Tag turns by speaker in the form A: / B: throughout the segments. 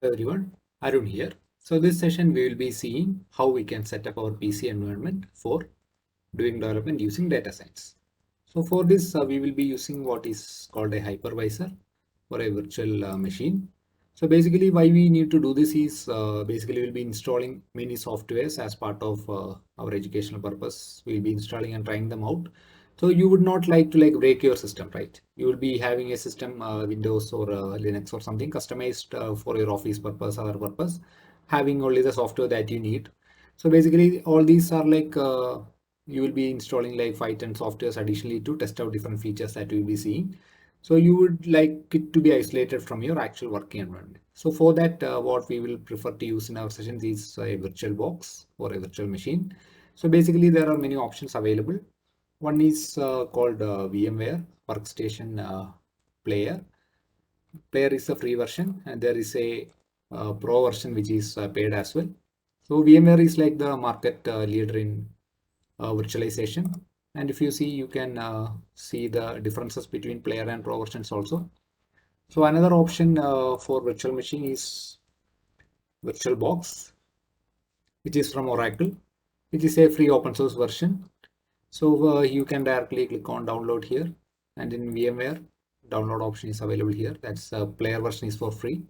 A: Hello everyone, Arun here. So this session we will be seeing how we can set up our PC environment for doing development using data science. So for this we will be using what is called a hypervisor or a virtual machine. So basically why we need to do this is basically we'll be installing many softwares as part of our educational purpose. We'll be installing and trying them out. So you would not like to break your system, right? You will be having a system, Windows or Linux or something customized for your office purpose or other purpose, having only the software that you need. So basically all these are you will be installing like 5-10 softwares additionally to test out different features that you will be seeing. So you would like it to be isolated from your actual working environment. So for that, what we will prefer to use in our sessions is a virtual box or a virtual machine. So basically there are many options available. One is called Vmware Workstation Player. Player is a free version, and there is a pro version which is paid as well. So VMware is like the market leader in virtualization. And if you see, you can see the differences between player and pro versions also. So another option for virtual machine is VirtualBox, which is from Oracle, which is a free open source version. So you can directly click on download here, and in VMware, download option is available here. That's player version is for free.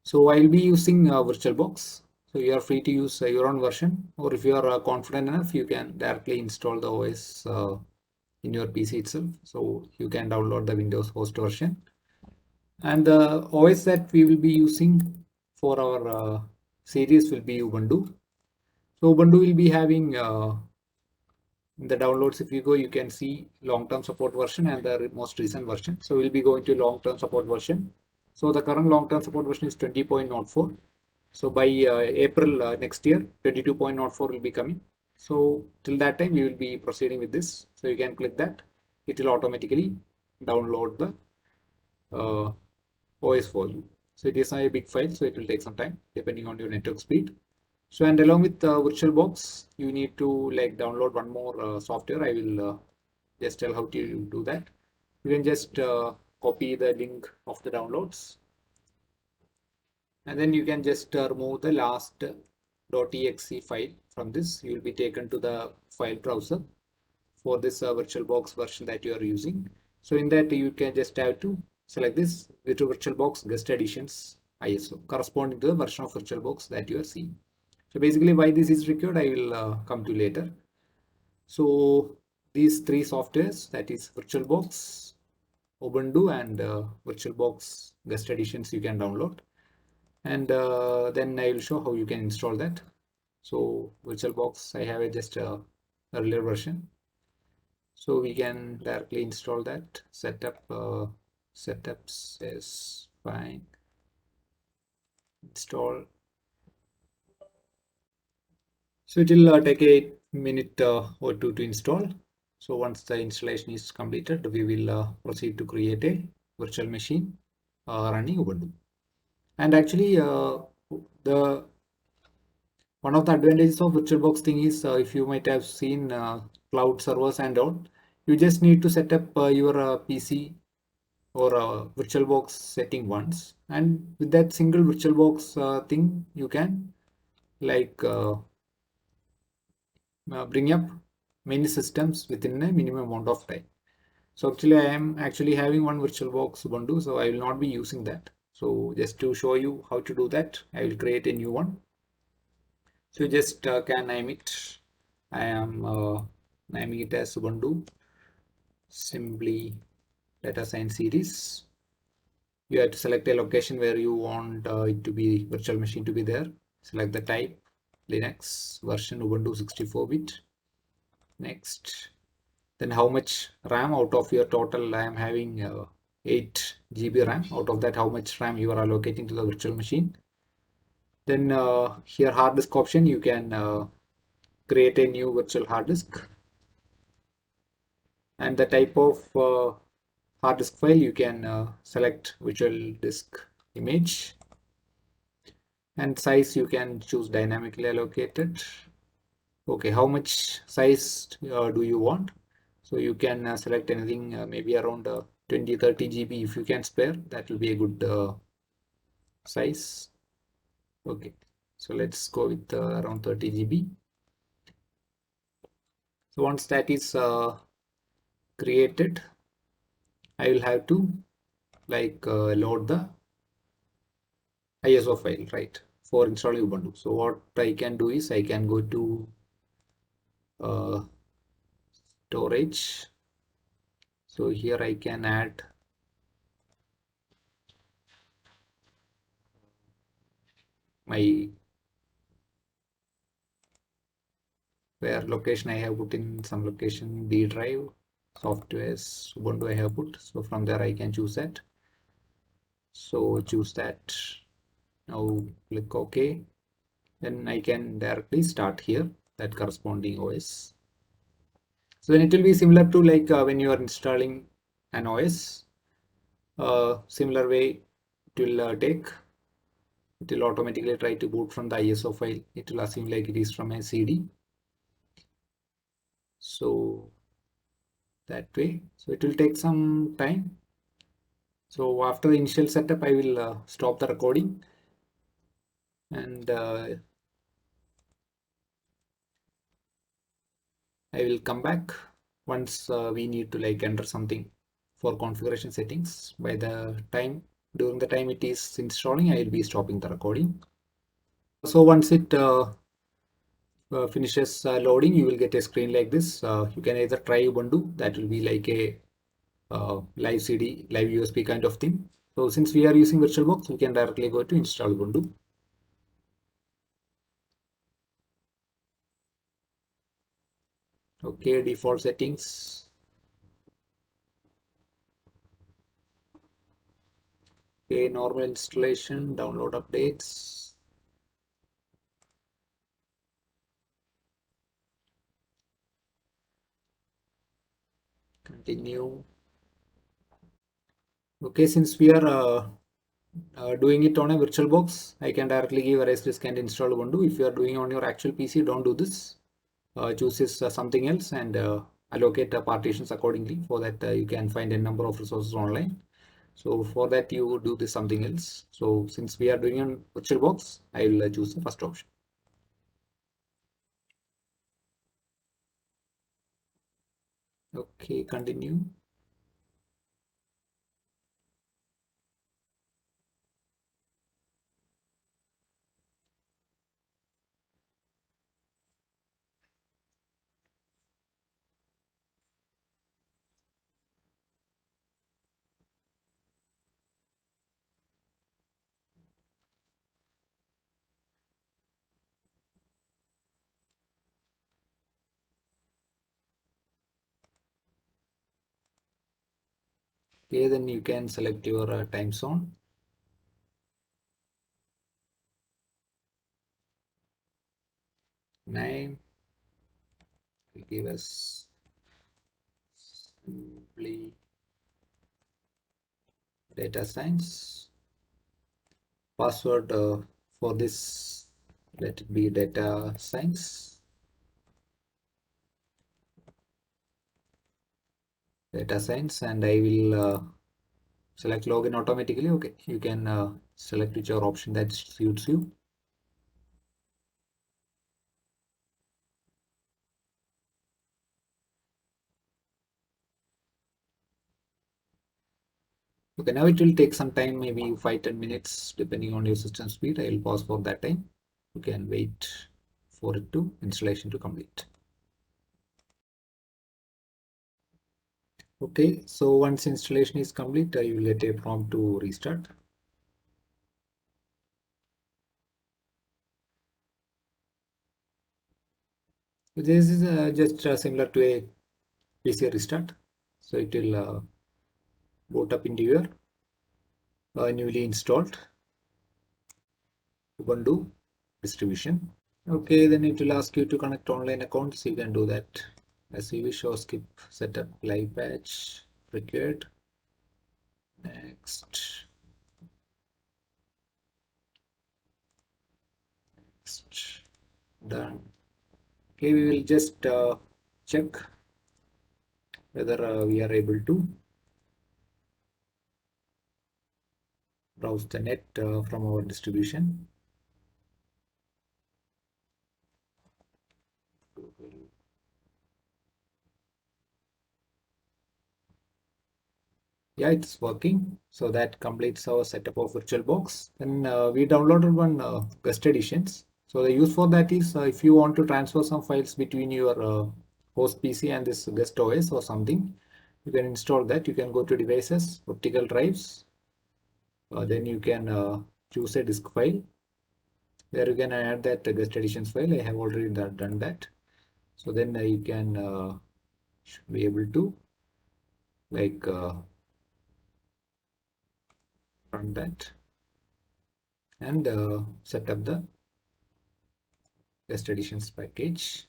A: So I'll be using VirtualBox. So you are free to use your own version, or if you are confident enough, you can directly install the OS in your PC itself. So you can download the Windows host version. And the OS that we will be using for our series will be Ubuntu. So Ubuntu will be having in the downloads, if you go, you can see long-term support version and the most recent version. So we'll be going to long-term support version. So the current long-term support version is 20.04. So by April next year, 22.04 will be coming. So till that time, we will be proceeding with this. So you can click that. It will automatically download the OS for you. So it is not a big file, so it will take some time depending on your network speed. So and along with VirtualBox, you need to download one more software. I will just tell how to do that. You can just copy the link of the downloads, and then you can just remove the last .exe file from this. You will be taken to the file browser for this VirtualBox version that you are using. So in that you can just have to select this VirtualBox Guest Editions ISO corresponding to the version of VirtualBox that you are seeing. So basically why this is required, I will come to later. So these three softwares, that is VirtualBox, Ubuntu and VirtualBox Guest Editions, you can download. And then I will show how you can install that. So VirtualBox, I have just a earlier version. So we can directly install that. Setups is fine. Install. So it will take a minute or two to install. So once the installation is completed, we will proceed to create a virtual machine running Ubuntu. And actually, the one of the advantages of VirtualBox thing is if you might have seen cloud servers and all, you just need to set up your PC or VirtualBox setting once, and with that single VirtualBox thing, you can bring up many systems within a minimum amount of time. So actually, I am actually having one VirtualBox Ubuntu, so I will not be using that. So just to show you how to do that, I will create a new one. So you just can name it. I am naming it as Ubuntu Simply Data Science Series. You have to select a location where you want it to be virtual machine to be there. Select the type, Linux, version Ubuntu 64-bit. Next. Then how much RAM out of your total? I am having 8 GB RAM. Out of that, how much RAM you are allocating to the virtual machine? Then here hard disk option, you can create a new virtual hard disk. And the type of hard disk file, you can select virtual disk image. And size, you can choose dynamically allocated. Okay, how much size do you want? So you can select anything maybe around 20-30 GB if you can spare. That will be a good size. Okay, so let's go with around 30 GB. So once that is created, I will have to load the ISO file, right, for installing Ubuntu. So what I can do is I can go to uh, storage. So here I can add my where location I have put in some location D drive, softwares, Ubuntu I have put. So from there I can choose that. So choose that. Now click OK. Then I can directly start here that corresponding OS. So then it will be similar to when you are installing an OS. Similar way it will take. It will automatically try to boot from the ISO file. It will assume like it is from a CD. So that way. So it will take some time. So after the initial setup, I will stop the recording and I will come back once we need to enter something for configuration settings. During the time it is installing, I will be stopping the recording. So once it finishes loading, you will get a screen like this. You can either try Ubuntu, that will be like a live CD, live USB kind of thing. So since we are using VirtualBox, we can directly go to install Ubuntu. Okay, default settings. Okay, normal installation, download updates. Continue. Okay, since we are doing it on a VirtualBox, I can directly give a resist and install Ubuntu. If you are doing on your actual PC, don't do this. Choose something else and allocate partitions accordingly. For that, you can find a number of resources online. So for that, you do this something else. So since we are doing on VirtualBox, I will choose the first option. Okay, continue. Okay, then you can select your time zone. Name will give us simply data science. Password for this, let it be data science. Data science, and I will select login automatically. Okay, you can select whichever option that suits you. Okay, now it will take some time, maybe 5-10 minutes, depending on your system speed. I will pause for that time. You can wait for it to installation to complete. Okay, so once installation is complete, you will get a prompt to restart. This is just similar to a PC restart. So it will boot up into your newly installed Ubuntu distribution. Okay, then it will ask you to connect online accounts. You can do that as you wish or skip setup live patch required. Next. Next. Done. Okay, we will just check whether we are able to browse the net from our distribution. Yeah, it's working. So that completes our setup of VirtualBox. And we downloaded one guest editions. So the use for that is if you want to transfer some files between your host PC and this guest OS or something, you can install that. You can go to devices, optical drives. Then you can choose a disk file where you can add that guest editions file. I have already done that. So then you can should be able to like run that and set up the guest editions package.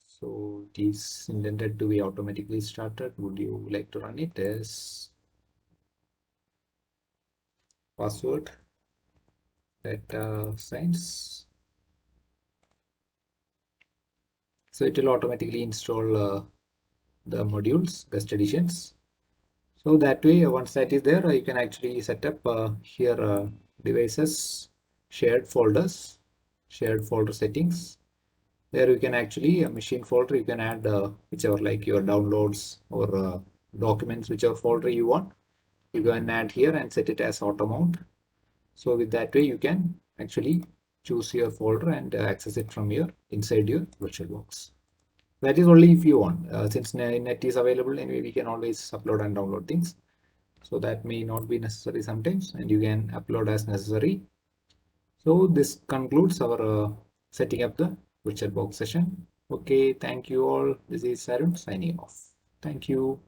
A: So it is intended to be automatically started. Would you like to run it as password data science? So it will automatically install the modules, guest editions. So that way, once that is there, you can actually set up here devices, shared folders, shared folder settings. There you can actually machine folder, you can add whichever like your downloads or documents, whichever folder you want. You go and add here and set it as auto mount. So with that way, you can actually choose your folder and access it from your inside your VirtualBox. That is only if you want. Since net is available anyway, we can always upload and download things. So that may not be necessary sometimes, and you can upload as necessary. So this concludes our setting up the VirtualBox session. Okay, thank you all. This is Arun signing off. Thank you.